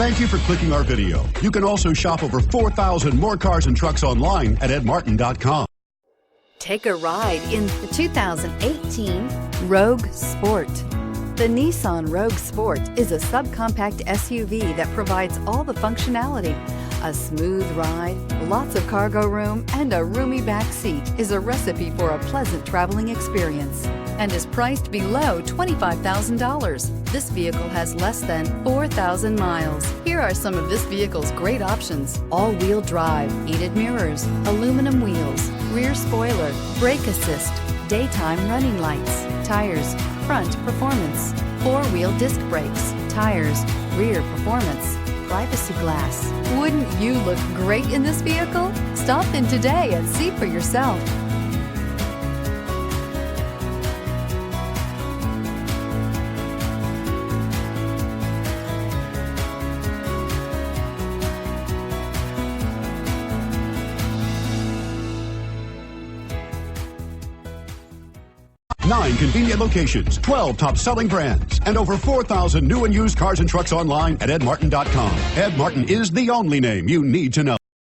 Thank you for clicking our video. You can also shop over 4,000 more cars and trucks online at edmartin.com. Take a ride in the 2018 Rogue Sport. The Nissan Rogue Sport is a subcompact SUV that provides all the functionality. A smooth ride, lots of cargo room, and a roomy back seat is a recipe for a pleasant traveling experience and is priced below $25,000. This vehicle has less than 4,000 miles. Here are some of this vehicle's great options: all-wheel drive, heated mirrors, aluminum wheels, rear spoiler, brake assist, daytime running lights, tires, front performance, four-wheel disc brakes, tires, rear performance, privacy glass. Wouldn't you look great in this vehicle? Stop in today and see for yourself. Nine convenient locations, 12 top-selling brands, and over 4,000 new and used cars and trucks online at edmartin.com. Ed Martin is the only name you need to know.